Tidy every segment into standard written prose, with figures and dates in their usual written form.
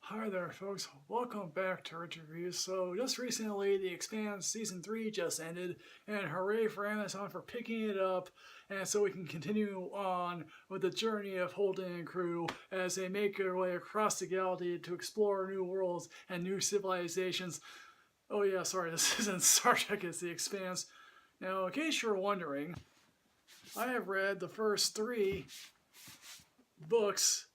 Hi there folks, welcome back to Rich Reviews. So just recently the Expanse Season 3 just ended, and hooray for Amazon for picking it up, and so we can continue on with the journey of Holden and crew as they make their way across the galaxy to explore new worlds and new civilizations. Oh yeah, sorry, this isn't Star Trek, it's the Expanse. Now in case you're wondering, I have read the first 3 books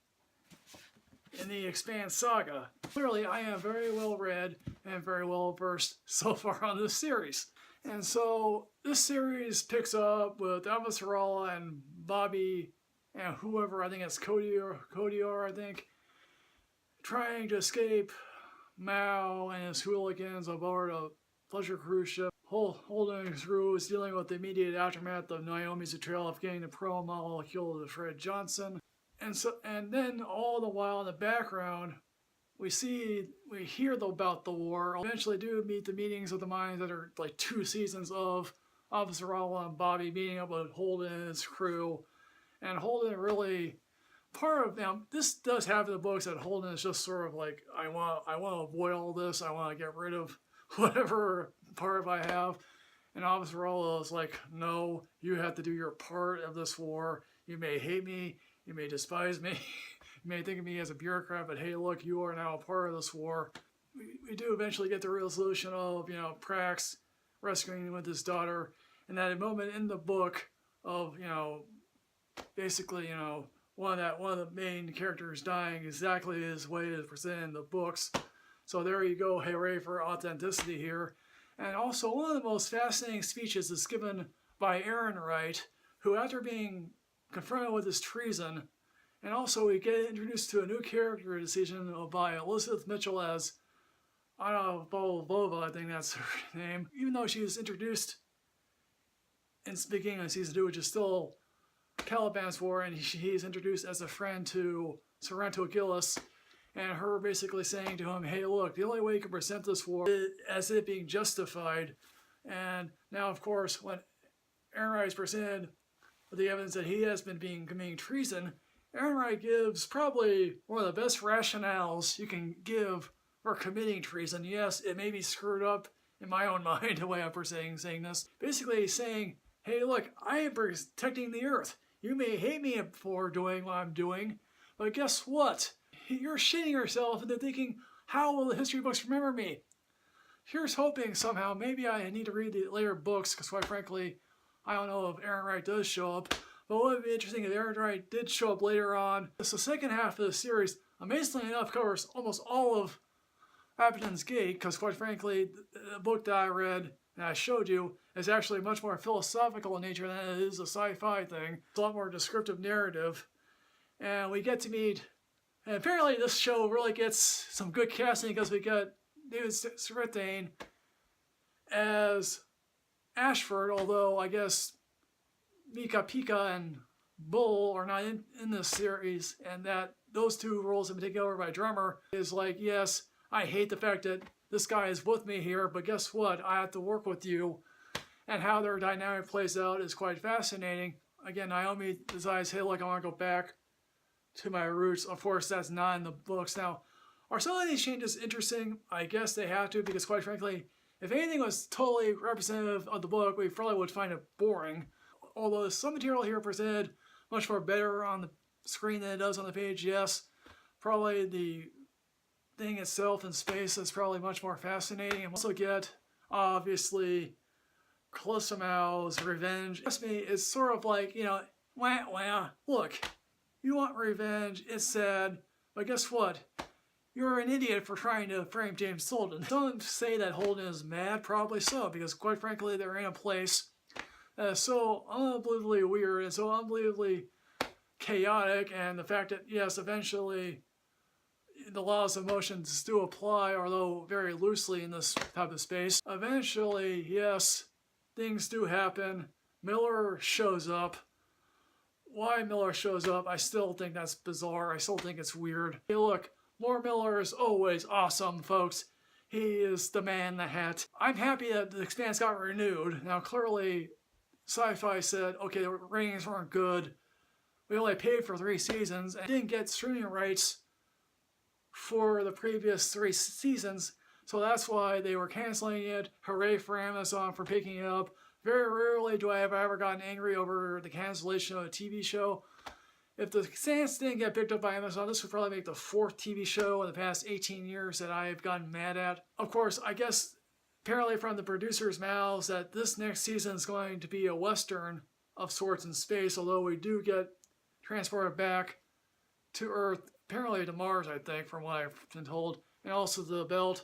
in the Expanse saga. Clearly, I am very well read and very well versed so far on this series. And so, this series picks up with Avasarala and Bobby and whoever, I think it's Kodior, I think, trying to escape Mao and his hooligans aboard a pleasure cruise ship. Holden and crew is dealing with the immediate aftermath of Naomi's betrayal of getting the pro molecule to Fred Johnson. And then all the while in the background, we hear about the war. Eventually do meet the meetings of the minds that are like 2 seasons of Officer Raul and Bobby meeting up with Holden and his crew. And Holden really, now this does have in the books that Holden is just sort of like, I want to avoid all this, I want to get rid of whatever part of I have. And Officer Raul is like, no, you have to do your part of this war. You may hate me, you may despise me, you may think of me as a bureaucrat, but hey, look, you are now a part of this war. We do eventually get the resolution of, Prax rescuing with his daughter, and that moment in the book of, basically, one of the main characters dying exactly his way is presented in the books. So there you go, hooray for authenticity here. And also, one of the most fascinating speeches is given by Aaron Wright, who after being confronted with his treason, and also we get introduced to a new character decision by Elizabeth Mitchell as, I don't know, Bova, I think that's her name. Even though she was introduced in the beginning of season 2, which is still Caliban's War, and he's introduced as a friend to Sorrento Gillis, and her basically saying to him, hey look, the only way you can present this war is as it being justified. And now of course when Aaron Wright is presented with the evidence that he has been committing treason, Aaron Wright gives probably one of the best rationales you can give for committing treason. Yes, it may be screwed up in my own mind the way I'm saying this. Basically he's saying, hey look, I am protecting the earth. You may hate me for doing what I'm doing, but guess what? You're shitting yourself into thinking, how will the history books remember me? Here's hoping somehow, maybe I need to read the later books, because quite frankly, I don't know if Aaron Wright does show up, but what would be interesting if Aaron Wright did show up later on. The second half of the series, amazingly enough, covers almost all of Abington's Gate, because quite frankly, the book that I read and I showed you is actually much more philosophical in nature than it is a sci-fi thing. It's a lot more descriptive narrative, and we get to meet, and apparently this show really gets some good casting because we got David Strathairn as Ashford, although I guess Mika Pika and Bull are not in this series, and that those 2 roles have been taken over by Drummer is like, yes, I hate the fact that this guy is with me here, but guess what? I have to work with you. And how their dynamic plays out is quite fascinating. Again, Naomi decides, hey look, I want to go back to my roots. Of course, that's not in the books. Now, are some of these changes interesting? I guess they have to, because quite frankly, if anything was totally representative of the book, we probably would find it boring. Although some material here presented much more better on the screen than it does on the page, yes. Probably the thing itself in space is probably much more fascinating. And we also get, obviously, Callisto Mao's revenge. Trust me, it's sort of like, wah, wah. Look, you want revenge, it's sad, but guess what? You're an idiot for trying to frame James Holden. Some say that Holden is mad, probably so, because quite frankly, they're in a place that is so unbelievably weird and so unbelievably chaotic, and the fact that, yes, eventually the laws of motion do apply, although very loosely in this type of space. Eventually, yes, things do happen. Miller shows up. Why Miller shows up, I still think that's bizarre. I still think it's weird. Hey, look, more Miller is always awesome, folks. He is the man in the hat. I'm happy that the Expanse got renewed. Now, clearly, Sci-Fi said, okay, the ratings weren't good. We only paid for 3 seasons and didn't get streaming rights for the previous 3 seasons, so that's why they were canceling it. Hooray for Amazon for picking it up. Very rarely do I have ever gotten angry over the cancellation of a TV show. If the Expanse didn't get picked up by Amazon, this would probably make the 4th TV show in the past 18 years that I've gotten mad at. Of course, I guess apparently from the producers' mouths that this next season is going to be a Western of sorts in space, although we do get transported back to Earth, apparently to Mars, I think, from what I've been told, and also the belt.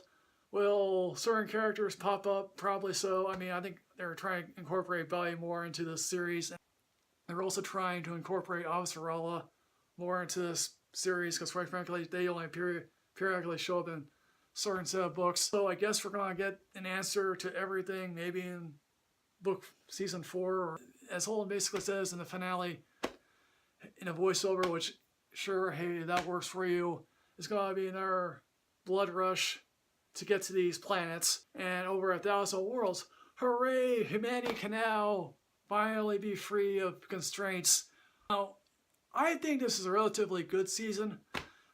Will certain characters pop up? Probably so. I mean, I think they're trying to incorporate Bobby more into this series. They're also trying to incorporate Avasarala more into this series because, quite frankly, they only periodically show up in certain set of books. So I guess we're going to get an answer to everything maybe in book season 4, or as Holden basically says in the finale in a voiceover, which sure, hey, that works for you. It's going to be another blood rush to get to these planets and over 1,000 worlds. Hooray! Humanity can now finally be free of constraints. Now, I think this is a relatively good season,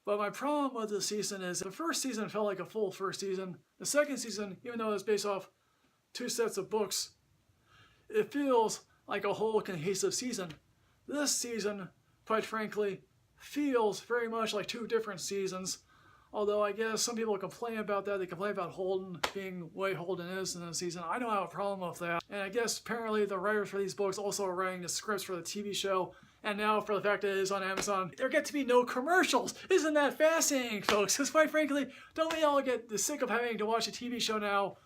but my problem with this season is the first season felt like a full first season. The second season, even though it's based off 2 sets of books, it feels like a whole cohesive season. This season, quite frankly, feels very much like 2 different seasons. Although I guess some people complain about that. They complain about Holden being the way Holden is in the season. I don't have a problem with that. And I guess apparently the writers for these books also are writing the scripts for the TV show. And now for the fact that it is on Amazon, there get to be no commercials. Isn't that fascinating, folks? Because quite frankly, don't we all get sick of having to watch a TV show now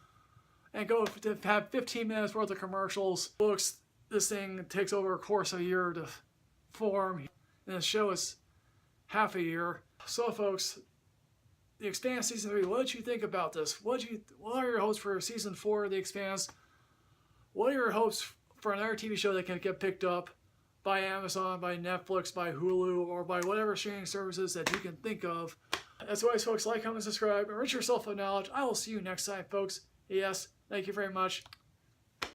and go to have 15 minutes worth of commercials? Books, this thing takes over a course of a year to form. And the show is half a year. So folks, The Expanse Season 3, what did you think about this? What are your hopes for Season 4 of The Expanse? What are your hopes for another TV show that can get picked up by Amazon, by Netflix, by Hulu, or by whatever streaming services that you can think of? As always, folks, like, comment, subscribe, enrich yourself with knowledge. I will see you next time, folks. Yes, thank you very much.